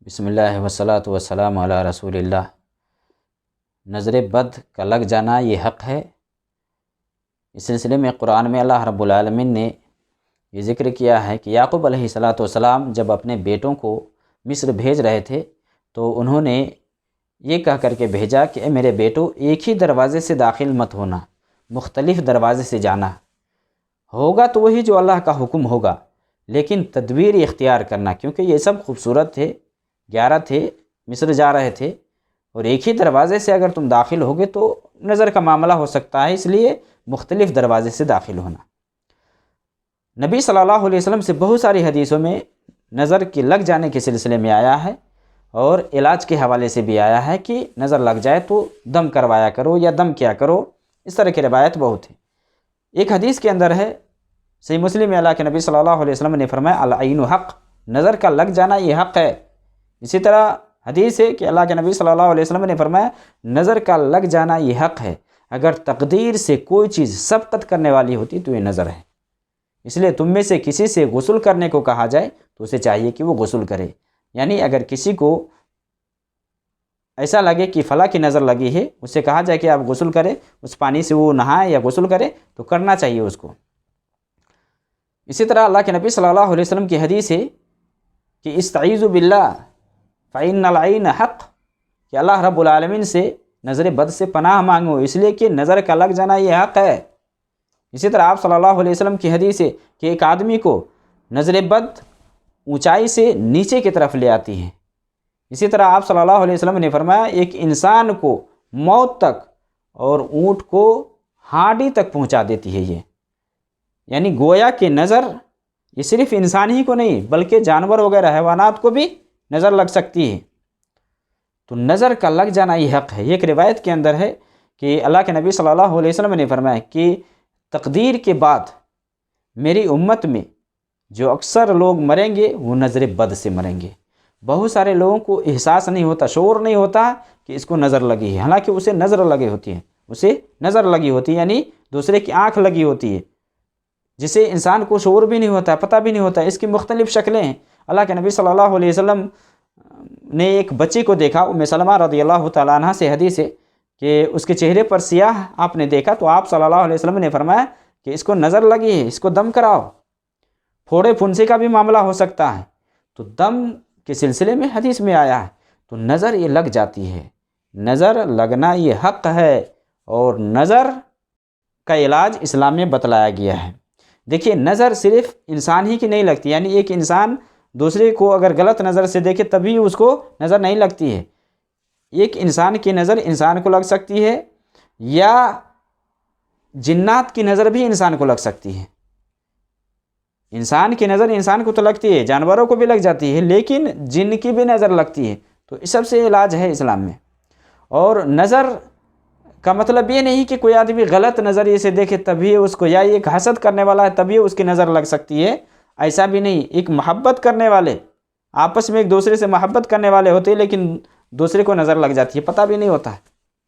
بسم اللہ والصلاۃ والسلام علی رسول اللہ۔ نظر بد کا لگ جانا یہ حق ہے۔ اس سلسلے میں قرآن میں اللہ رب العالمین نے یہ ذکر کیا ہے کہ یعقوب علیہ السلام جب اپنے بیٹوں کو مصر بھیج رہے تھے تو انہوں نے یہ کہہ کر کے بھیجا کہ اے میرے بیٹو، ایک ہی دروازے سے داخل مت ہونا، مختلف دروازے سے جانا ہوگا تو وہی جو اللہ کا حکم ہوگا، لیکن تدبیر اختیار کرنا، کیونکہ یہ سب خوبصورت تھے، 11 تھے، مصر جا رہے تھے، اور ایک ہی دروازے سے اگر تم داخل ہوگے تو نظر کا معاملہ ہو سکتا ہے، اس لیے مختلف دروازے سے داخل ہونا۔ نبی صلی اللہ علیہ وسلم سے بہت ساری حدیثوں میں نظر کے لگ جانے کے سلسلے میں آیا ہے، اور علاج کے حوالے سے بھی آیا ہے کہ نظر لگ جائے تو دم کروایا کرو یا دم کیا کرو، اس طرح کی روایت بہت ہے۔ ایک حدیث کے اندر ہے، صحیح مسلم میں اللہ کے نبی صلی اللہ علیہ وسلم نے فرمایا العین حق، نظر کا لگ جانا یہ حق ہے۔ اسی طرح حدیث ہے کہ اللہ کے نبی صلی اللہ علیہ وسلم نے فرمایا نظر کا لگ جانا یہ حق ہے، اگر تقدیر سے کوئی چیز سبقت کرنے والی ہوتی تو یہ نظر ہے۔ اس لیے تم میں سے کسی سے غسل کرنے کو کہا جائے تو اسے چاہیے کہ وہ غسل کرے، یعنی اگر کسی کو ایسا لگے کہ فلاں کی نظر لگی ہے، اس سے کہا جائے کہ آپ غسل کرے، اس پانی سے وہ نہائے یا غسل کرے تو کرنا چاہیے اس کو۔ اسی طرح اللہ کے نبی صلی اللہ علیہ وسلم کی حدیث ہے کہ استعیذوا باللہ فإن العین حق، کہ اللہ رب العالمین سے نظر بد سے پناہ مانگو، اس لیے کہ نظر کا لگ جانا یہ حق ہے۔ اسی طرح آپ صلی اللہ علیہ وسلم کی حدیث ہے کہ ایک آدمی کو نظر بد اونچائی سے نیچے کی طرف لے آتی ہے۔ اسی طرح آپ صلی اللہ علیہ وسلم نے فرمایا ایک انسان کو موت تک اور اونٹ کو ہانڈی تک پہنچا دیتی ہے یہ، یعنی گویا کہ نظر یہ صرف انسان ہی کو نہیں بلکہ جانور وغیرہ حیوانات کو بھی نظر لگ سکتی ہے۔ تو نظر کا لگ جانا یہ حق ہے۔ ایک روایت کے اندر ہے کہ اللہ کے نبی صلی اللہ علیہ وسلم نے فرمایا کہ تقدیر کے بعد میری امت میں جو اکثر لوگ مریں گے وہ نظر بد سے مریں گے۔ بہت سارے لوگوں کو احساس نہیں ہوتا، شعور نہیں ہوتا کہ اس کو نظر لگی ہے، حالانکہ اسے نظر لگی ہوتی ہے، اسے نظر لگی ہوتی ہے، یعنی دوسرے کی آنکھ لگی ہوتی ہے، جسے انسان کو شعور بھی نہیں ہوتا، پتہ بھی نہیں ہوتا۔ اس کی مختلف شکلیں ہیں۔ اللہ کے نبی صلی اللہ علیہ وسلم نے ایک بچی کو دیکھا، ام سلمہ رضی اللہ تعالیٰ عنہ سے حدیث ہے کہ اس کے چہرے پر سیاہ آپ نے دیکھا تو آپ صلی اللہ علیہ وسلم نے فرمایا کہ اس کو نظر لگی ہے، اس کو دم کراؤ، پھوڑے پھنسے کا بھی معاملہ ہو سکتا ہے۔ تو دم کے سلسلے میں حدیث میں آیا ہے، تو نظر یہ لگ جاتی ہے، نظر لگنا یہ حق ہے، اور نظر کا علاج اسلام میں بتلایا گیا ہے۔ دیکھیے نظر صرف انسان ہی کی نہیں لگتی، یعنی ایک انسان دوسرے کو اگر غلط نظر سے دیکھے تبھی اس کو نظر نہیں لگتی ہے۔ ایک انسان کی نظر انسان کو لگ سکتی ہے، یا جنات کی نظر بھی انسان کو لگ سکتی ہے۔ انسان کی نظر انسان کو تو لگتی ہے، جانوروں کو بھی لگ جاتی ہے، لیکن جن کی بھی نظر لگتی ہے، تو اس سب سے علاج ہے اسلام میں۔ اور نظر کا مطلب یہ نہیں کہ کوئی آدمی غلط نظریے سے دیکھے تبھی اس کو، یا ایک حسد کرنے والا ہے تبھی اس کی نظر لگ سکتی ہے، ایسا بھی نہیں۔ ایک محبت کرنے والے آپس میں ایک دوسرے سے محبت کرنے والے ہوتے ہیں، لیکن دوسرے کو نظر لگ جاتی ہے، پتہ بھی نہیں ہوتا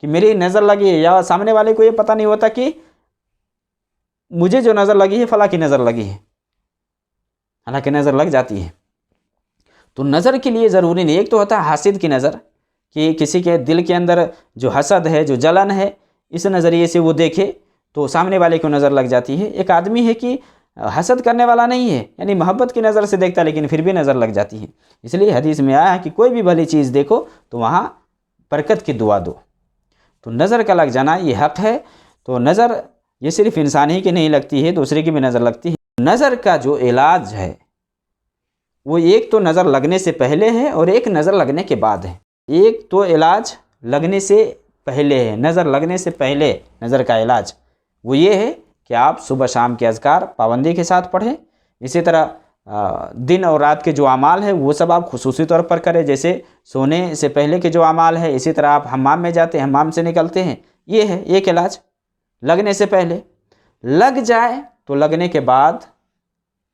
کہ میری نظر لگی ہے، یا سامنے والے کو یہ پتہ نہیں ہوتا کہ مجھے جو نظر لگی ہے فلاں کی نظر لگی ہے، حالانکہ نظر لگ جاتی ہے۔ تو نظر کے لیے ضروری نہیں، ایک تو ہوتا ہے حاسد کی نظر، کہ کسی کے دل کے اندر جو حسد ہے، جو جلن ہے، اس نظریے سے وہ دیکھے تو سامنے والے کو نظر لگ جاتی ہے۔ ایک آدمی ہے کہ حسد کرنے والا نہیں ہے، یعنی محبت کی نظر سے دیکھتا لیکن پھر بھی نظر لگ جاتی ہے۔ اس لیے حدیث میں آیا ہے کہ کوئی بھی بھلی چیز دیکھو تو وہاں برکت کی دعا دو۔ تو نظر کا لگ جانا یہ حق ہے۔ تو نظر یہ صرف انسان ہی کی نہیں لگتی ہے، دوسرے کی بھی نظر لگتی ہے۔ نظر کا جو علاج ہے وہ ایک تو نظر لگنے سے پہلے ہے اور ایک نظر لگنے کے بعد ہے۔ ایک تو علاج لگنے سے پہلے ہے، نظر لگنے سے پہلے نظر کا علاج وہ یہ ہے کہ آپ صبح شام کے اذکار پابندی کے ساتھ پڑھیں۔ اسی طرح دن اور رات کے جو اعمال ہیں وہ سب آپ خصوصی طور پر کریں، جیسے سونے سے پہلے کے جو اعمال ہے، اسی طرح آپ حمام میں جاتے ہیں، حمام سے نکلتے ہیں، یہ ہے ایک علاج لگنے سے پہلے۔ لگ جائے تو لگنے کے بعد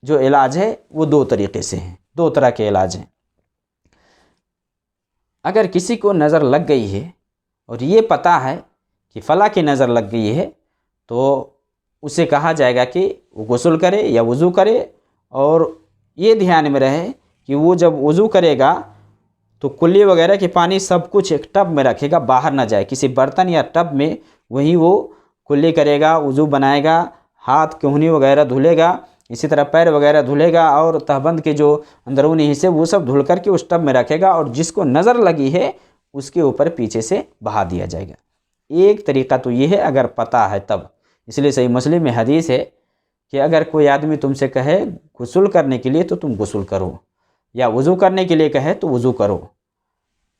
جو علاج ہے وہ دو طریقے سے ہیں، دو طرح کے علاج ہیں۔ اگر کسی کو نظر لگ گئی ہے اور یہ پتہ ہے کہ فلاں کی نظر لگ گئی ہے تو اسے کہا جائے گا کہ وہ غسل کرے یا وضو کرے، اور یہ دھیان میں رہے کہ وہ جب وضو کرے گا تو کلی وغیرہ کے پانی سب کچھ ایک ٹب میں رکھے گا، باہر نہ جائے، کسی برتن یا ٹب میں وہیں وہ کلی کرے گا، وضو بنائے گا، ہاتھ کہنی وغیرہ دھلے گا، اسی طرح پیر وغیرہ دھلے گا، اور تہبند کے جو اندرونی حصے وہ سب دھل کر کے اس ٹب میں رکھے گا، اور جس کو نظر لگی ہے اس کے اوپر پیچھے سے بہا دیا جائے گا۔ ایک طریقہ تو یہ ہے اگر پتہ ہے تب، اس لیے صحیح مسلم میں حدیث ہے کہ اگر کوئی آدمی تم سے کہے غسل کرنے کے لیے تو تم غسل کرو، یا وضو کرنے کے لیے کہے تو وضو کرو،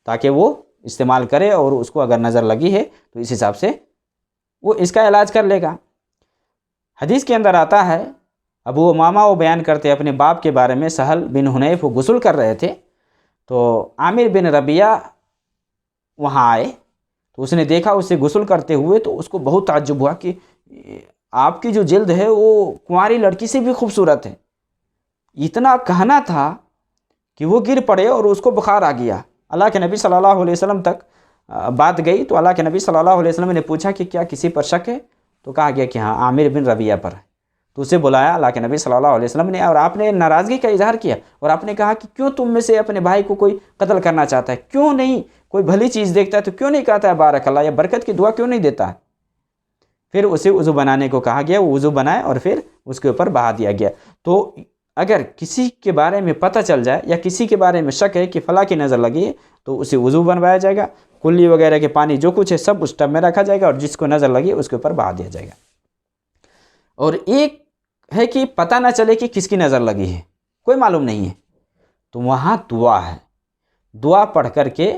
تاکہ وہ استعمال کرے، اور اس کو اگر نظر لگی ہے تو اس حساب سے وہ اس کا علاج کر لے گا۔ حدیث کے اندر آتا ہے، ابو امامہ وہ بیان کرتے اپنے باپ کے بارے میں، سہل بن حنیف وہ غسل کر رہے تھے، تو عامر بن ربیعہ وہاں آئے، تو اس نے دیکھا اسے غسل کرتے ہوئے، تو اس کو بہت تعجب ہوا کہ آپ کی جو جلد ہے وہ کنواری لڑکی سے بھی خوبصورت ہے۔ اتنا کہنا تھا کہ وہ گر پڑے اور اس کو بخار آ گیا۔ اللہ کے نبی صلی اللہ علیہ وسلم تک بات گئی، تو اللہ کے نبی صلی اللہ علیہ وسلم نے پوچھا کہ کیا کسی پر شک ہے؟ تو کہا گیا کہ ہاں عامر بن ربیعہ پر ہے۔ تو اسے بلایا اللہ کے نبی صلی اللہ علیہ وسلم نے، اور آپ نے ناراضگی کا اظہار کیا، اور آپ نے کہا کہ کیوں تم میں سے اپنے بھائی کو کوئی قتل کرنا چاہتا ہے؟ کیوں نہیں؟ کوئی بھلی چیز دیکھتا ہے تو کیوں نہیں کہتا ہے بارک اللہ، یا برکت کی دعا کیوں نہیں دیتا ہے؟ پھر اسے وضو بنانے کو کہا گیا، وہ وضو بنائے اور پھر اس کے اوپر بہا دیا گیا۔ تو اگر کسی کے بارے میں پتہ چل جائے یا کسی کے بارے میں شک ہے کہ فلاں کی نظر لگی ہے، تو اسے وضو بنوایا جائے گا، کلی وغیرہ کے پانی جو کچھ ہے سب اس ٹب میں رکھا جائے گا، اور جس کو نظر لگی اس کے اوپر بہا دیا جائے گا۔ اور ایک ہے کہ پتہ نہ چلے کہ کس کی نظر لگی ہے، کوئی معلوم نہیں ہے، تو وہاں دعا ہے، دعا پڑھ کر کے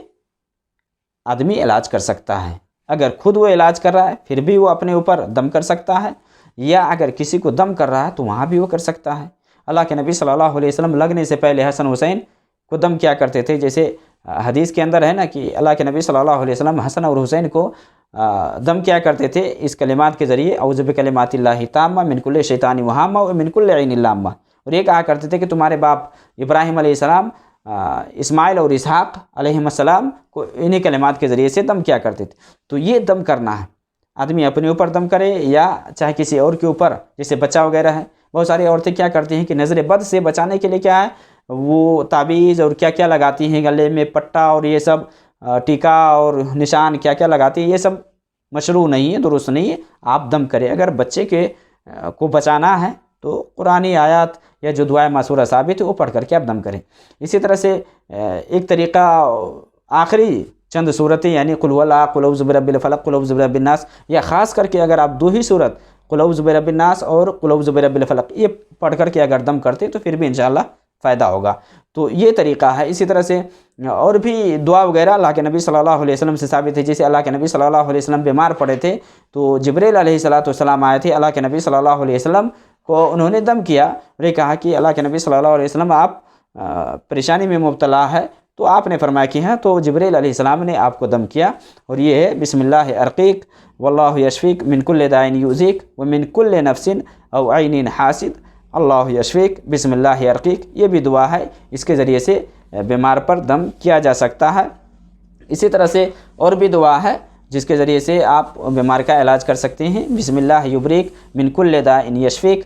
آدمی علاج کر سکتا ہے۔ اگر خود وہ علاج کر رہا ہے پھر بھی وہ اپنے اوپر دم کر سکتا ہے، یا اگر کسی کو دم کر رہا ہے تو وہاں بھی وہ کر سکتا ہے۔ اللہ کے نبی صلی اللہ علیہ وسلم لگنے سے پہلے حسن حسین کو دم کیا کرتے تھے، جیسے حدیث کے اندر ہے نا کہ اللہ کے نبی صلی اللہ علیہ وسلم حسن اور حسین کو دم کیا کرتے تھے اس کلمات کے ذریعے، اعوذ بکلمات اللہ تامہ من کل شیطان وہامہ ومن کل عین لامہ، اور یہ کہا کرتے تھے کہ تمہارے باپ ابراہیم علیہ السلام، اسماعیل اور اسحاق علیہ السلام کو انہی کلمات کے ذریعے سے دم کیا کرتے تھے۔ تو یہ دم کرنا ہے، آدمی اپنے اوپر دم کرے یا چاہے کسی اور کے اوپر، جیسے بچہ وغیرہ ہے۔ بہت ساری عورتیں کیا کرتی ہیں کہ نظر بد سے بچانے کے لیے کیا ہے، وہ تعویذ اور کیا کیا لگاتی ہیں، گلے میں پٹا اور یہ سب ٹیکا اور نشان کیا کیا لگاتی ہیں، یہ سب مشروع نہیں ہے، درست نہیں ہے۔ آپ دم کریں، اگر بچے کو بچانا ہے تو قرآنی آیات یا جو دعائے معصورہ ثابت ہے وہ پڑھ کر کے آپ دم کریں۔ اسی طرح سے ایک طریقہ آخری چند صورتیں، یعنی قل هو اللہ، قل اعوذ برب الفلق، قل اعوذ برب الناس، یا خاص کر کے اگر آپ دو ہی صورت قل اعوذ برب الناس اور قل اعوذ برب الفلق یہ پڑھ کر کے اگر دم کرتے تو پھر بھی انشاءاللہ فائدہ ہوگا۔ تو یہ طریقہ ہے۔ اسی طرح سے اور بھی دعا وغیرہ اللہ کے نبی صلی اللہ علیہ وسلم سے ثابت ہے، جیسے اللہ کے نبی صلی اللہ علیہ وسلم بیمار پڑے تھے تو جبریل علیہ السلام آئے تھے، اللہ کے نبی صلی اللہ علیہ وسلم کو انہوں نے دم کیا، اور یہ کہا کہ اللہ کے نبی صلی اللہ علیہ وسلم آپ پریشانی میں مبتلا ہے، تو آپ نے فرمایا کہ ہاں، تو جبریل علیہ السلام نے آپ کو دم کیا، اور یہ ہے بسم اللہ ارقیک واللہ یشفیک من کل داء یؤذیک ومن کل نفس او عین حاسد اللہ یشفیک بسم اللہ ارقیک، یہ بھی دعا ہے، اس کے ذریعے سے بیمار پر دم کیا جا سکتا ہے۔ اسی طرح سے اور بھی دعا ہے جس کے ذریعے سے آپ بیمار کا علاج کر سکتے ہیں، بسم اللہ یبریک من کل داء یشفیک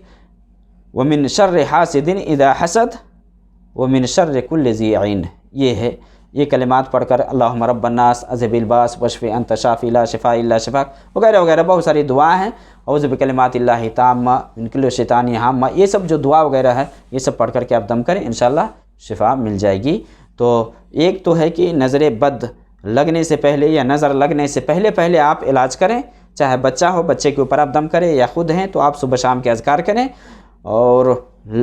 ومن شر حاسد اذا حسد ومن شر کل ذی عین، یہ ہے۔ یہ کلمات پڑھ کر اللہم رب الناس اذھب الباس واشف انت شافی لا شفاء الا شفاک وغیرہ وغیرہ بہت ساری دعائیں ہیں، اعوذ بکلمات اللہ تامہ من کل شیطان ہامہ، یہ سب جو دعا وغیرہ ہے یہ سب پڑھ کر کے آپ دم کریں، انشاءاللہ شفا مل جائے گی۔ تو ایک تو ہے کہ نظر بد لگنے سے پہلے یا نظر لگنے سے پہلے آپ علاج کریں، چاہے بچہ ہو بچے کے اوپر آپ دم کریں، یا خود ہیں تو آپ صبح شام کے اذکار کریں، اور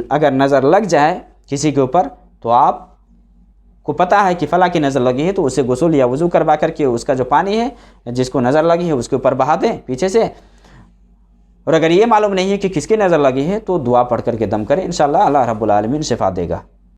اگر نظر لگ جائے کسی کے اوپر تو آپ کو پتہ ہے کہ فلاں کی نظر لگی ہے تو اسے غسل یا وضو کروا کر کے اس کا جو پانی ہے جس کو نظر لگی ہے اس کے اوپر بہا دیں پیچھے سے، اور اگر یہ معلوم نہیں ہے کہ کس کی نظر لگی ہے تو دعا پڑھ کر کے دم کریں، انشاءاللہ اللہ رب العالمین شفا دے گا۔